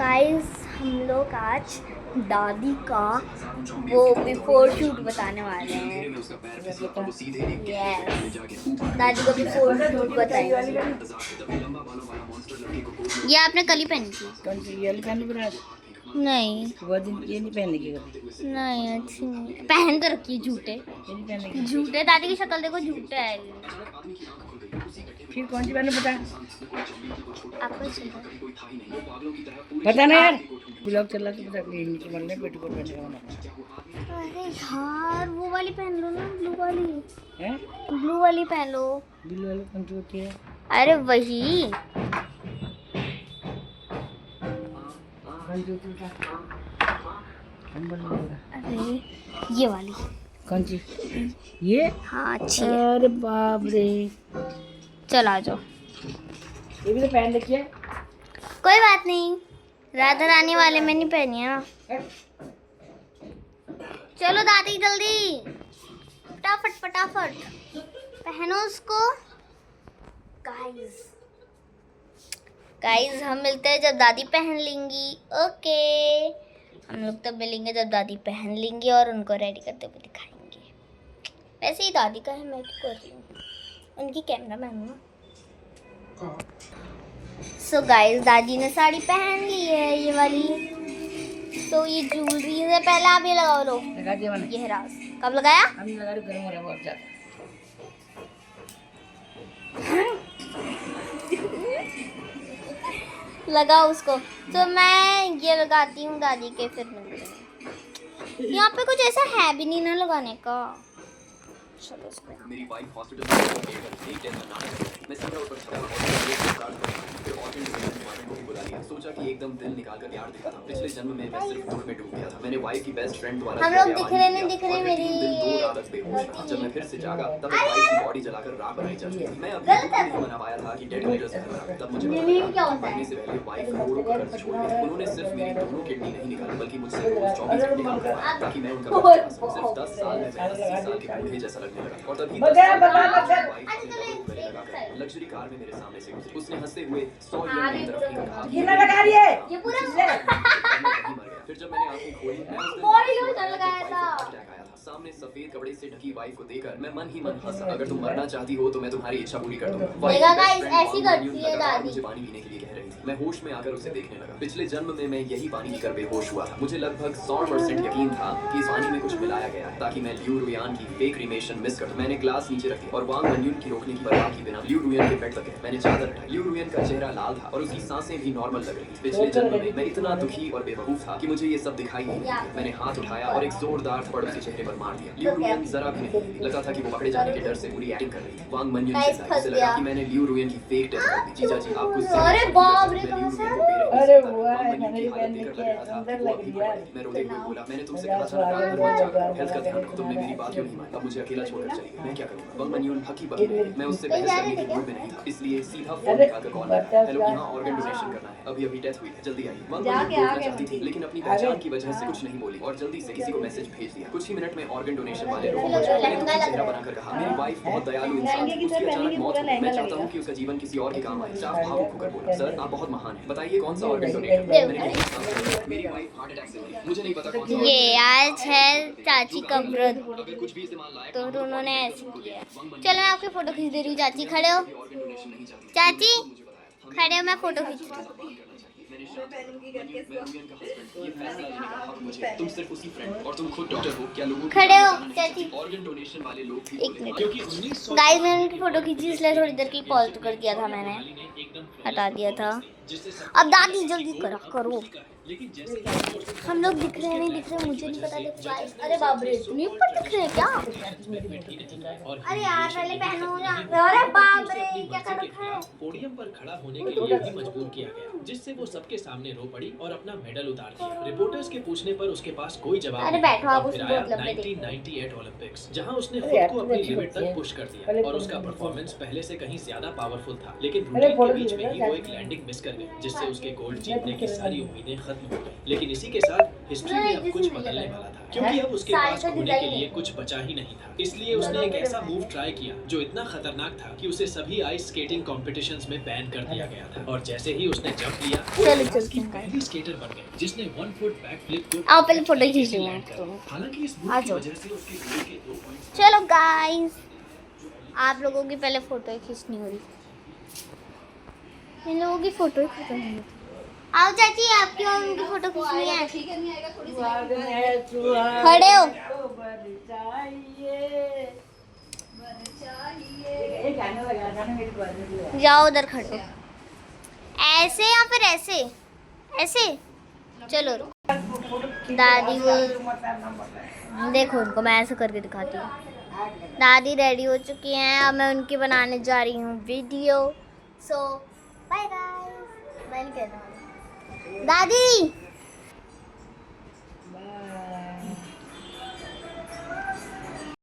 Guys हम लोग आज दादी का वो बिफोर शूट बताने वाले हैं। यस, दादी को बिफोर शूट बताएंगे। ये आपने कल ही पहनी थी? कौन सी ये पहन बनाया? नहीं वो दिन ये नहीं पहनने की कभी। नहीं, अच्छी नहीं पहन तो रखी है। झूठे ये नहीं पहनने की। झूठे दादी की शक्ल देखो, झूठे है। फिर कौन सी पहने बता? आपको चाहिए? पता ना यार, ब्लॉग चल रहा तो पता नहीं नीचे बनने पेटीकोट पहनने का मना। अरे यार वो वाली पहन लो ना, ब्लू वाली। हैं? ब्लू वाली पहन लो। ब्लू वाली कौन सी होती है? अरे वही कौन सी होती है? अरे ये वाली। कौन सी? ये? हाँ अच्छी है। अरे बाप रे, चल आ जाओ। ये भी तो पहन रखी है। कोई बात नहीं, राधा रानी वाले में नहीं पहनी है ना। चलो दादी जल्दी, फटाफट फटाफट पहनो उसको। गाइस गाइस हम मिलते हैं जब दादी पहन लेंगी। ओके, हम लोग तब मिलेंगे जब दादी पहन लेंगी और उनको रेडी करते हुए दिखाएंगे। वैसे ही दादी का है, मैं क्यों कर रही हूँ, उनकी कैमरा मैन हूँ ना। सो गाइस दादी ने साड़ी पहन ली है, ये वाली। तो ये ज्वेलरी है, पहले आप ये लगाओ लो। लगा दिया मैंने। ये है राज। कब लगाया? अभी लगा रही, गर्म हो रहा है बहुत ज्यादा। लगाओ उसको। तो मैं ये लगाती हूँ दादी के, फिर मिलते हैं। यहाँ पे कुछ ऐसा है भी नहीं ना लगाने का। चलो इसको यहाँ। मेरी वाइफ हॉस्पिटल में एक दिन मैं सीधा ऊपर चढ़ा और फिर ऑर्गन डोनेशन डिपार्टमेंट को भी बुला लिया। सोचा कि एकदम दिल निकाल कर प्यार दिखा था। पिछले जन्म में मैं सिर्फ दूर में डूब गया था। मैंने वाइफ की बेस्ट फ्रेंड द्वारा हम लोग दिख रहे नहीं, दिख रहे मेरी। दो रात तक बेहोश था। जब मैं फिर से जागा तब वाइफ की बॉडी जलाकर राख बनाई जा चुकी थी। मैं अभी तक नहीं मना पाया था कि डेटोनेटर्स घर आ गए। तब मुझे मरने से पहले वाइफ करोड़ों का कर्ज छोड़ गई। उन्होंने सिर्फ मेरी दोनों किडनी नहीं निकाली बल्कि मुझसे रोज 24 घंटे काम करवाया ताकि मैं उनका बचा सकूं। सिर्फ 10 साल में मैं 80 साल के बूढ़े जैसा लगने लगा। और तभी लग्जरी कार में मेरे सामने से गुजरी। उसने हंसते हुए 100 ईयर की तरफ ही कहा ये ना लगा रही है। ये पूरा फिर जब मैंने आंखें खोली बॉडी लोशन लगाया था। अटैक आया था। सामने सफेद कपड़े से ढकी वाइफ को देखकर मैं मन ही मन हंसा। अगर तुम मरना चाहती हो तो मैं तुम्हारी इच्छा पूरी कर दूंगा। देखा गाइस, ऐसी करती है दादी। मुझे पानी पीने के लिए कह रही थी। मैं होश में आकर उसे देखने लगा। पिछले जन्म में मैं यही पानी पीकर बेहोश हुआ था। मुझे लगभग 100% यकीन था कि इस पानी में कुछ मिलाया गया है ताकि मैं लियू रुयान की फेक क्रीमेशन मिस कर। मैंने ग्लास नीचे रखी और वांग मन्यून की रोकने की परवाह की बिना लियू रुयान के बेड तक गया। मैंने चादर हटाई। लियू रुयान का चेहरा लाल था और उसकी सांसें भी नॉर्मल लग रही थी। पिछले जन्म में मैं इतना दुखी और बेवकूफ था कि मुझे ये सब दिखाई नहीं दिया। मैंने हाथ उठाया और एक जोरदार थप्पड़ उसके चेहरे पर मार दिया। लियू रुयान जरा भी नहीं हिली। लगा था कि वो पकड़े जाने के डर से पूरी एक्टिंग कर रही थी। वांग मन्यून से लगा कि मैंने लियू रुयान की फेक डेथ कर दी। जीजा जी आपको अरे बाप रे, अरे वाह, मैंने भी पहन रखी है, सुंदर लग रही है। मैं रोते हुए बोला मैंने तुमसे कहा था हेल्थ का ध्यान रखो। तुमने मेरी बात क्यों नहीं मानी? अब मुझे अकेला छोड़कर चली गई। मैं क्या करूंगा? वांग मन्यून हकी बकी रही। मैं उससे बहस करने की मूड में नहीं था, इसलिए सीधा फोन निकालकर कॉल किया। हेलो, यहाँ ऑर्गन डोनेशन करना है। अभी डेथ हुई है, जल्दी आइए। वांग मन्यून बोलना चाहती थी लेकिन अपनी पहचान की वजह से कुछ नहीं बोली और जल्दी से किसी को मैसेज भेज दिया। कुछ ही मिनट में ऑर्गन डोनेशन वाले लोग पहुंच गए। मैंने उसका चेहरा बनाकर कहा मेरी वाइफ बहुत दयालु इंसान है। उसकी अचानक मौत हुई। मैं चाहता हूँ कि उसका जीवन किसी और के काम आए। साफ भावुक होकर बोला सर आप बहुत महान हैं, बताइए कौन सा ऑर्गन डोनेट करना है? मेरी वाइफ हार्ट अटैक से मरी। मुझे नहीं पता कौन सा। ये आज है चाची का व्रत, अगर कुछ भी इस्तेमाल लायक तो उन्होंने ऐसे किया। चलो मैं आपकी फोटो खींच दे रही हूँ। चाची खड़े हो, ऑर्गन डोनेशन नहीं चाहती। चाची खड़े हो, मैं फोटो खींच रही हूँ। तुम सिर्फ उसकी फ्रेंड और तुम खुद डॉक्टर हो। क्या लोगों खड़े हो चाची। ऑर्गन डोनेशन वाले लोग भी एक मिनट गाइस, मैंने उनकी फोटो खींची इसलिए थोड़ी देर के लिए पॉज कर दिया था, मैंने हटा दिया था। अब दादी जल्दी करो। हम लोग दिख रहे हैं नहीं दिख रहे मुझे नहीं पता। देखो गाइस, अरे बाप रे, तुम ऊपर दिख रहे हैं क्या? अरे यार पहले पहनो यार। अरे बाप रे, क्या कर रखा है? पोडियम पर खड़ा होने के लिए भी मजबूर किया गया, जिससे वो सबके सामने रो पड़ी और अपना मेडल उतार दिया। रिपोर्टर्स के पूछने पर उसके पास कोई जवाब अरे नहीं। बैठो आप, और उसको फिर आया बहुत लंबे देखो। 1998 ओलंपिक्स, जहां उसने खुद को अपनी लिमिट तक पुश कर दिया और उसका परफॉर्मेंस पहले से कहीं ज्यादा पावरफुल था। लेकिन रूटीन के बीच में ही वो एक लैंडिंग मिस कर गई, जिससे उसके गोल्ड जीतने की सारी उम्मीदें खत्म हो गई। लेकिन इसी के साथ हिस्ट्री में अब कुछ बदलने वाला था, क्योंकि अब उसके पास खोने के लिए कुछ बचा ही नहीं था। इसलिए उसने एक ऐसा मूव ट्राई किया जो इतना खतरनाक था कि उसे सभी आइस स्केटिंग कॉम्पिटिशंस में बैन कर दिया गया था। और जैसे ही उसने जंप लिया, वो चलो फ्रांस चलते की हैं। पहली स्केटर बन गई जिसने 1 फुट बैकफ्लिप को आओ पहले फोटो खींच लो। लैंड कर दिया। हालांकि इस मूव आ की जाओ। वजह से उसके गोल के 2 पॉइंट्स चलो गाइस, आप लोगों की पहले फोटो खींचनी हो रही, इन लोगों की फोटो खींचनी हो रही। आओ चाची, आपकी और उनकी फोटो खींचनी है। खड़े हो। जाओ उधर खड़े हो। ऐसे या फिर ऐसे? ऐसे चलो। दादी वो देखो, उनको मैं ऐसे करके दिखाती हूँ। दादी रेडी हो चुकी हैं, अब मैं उनकी बनाने जा रही हूँ वीडियो। सो बाय गाइस। मैं नहीं कहता दादी।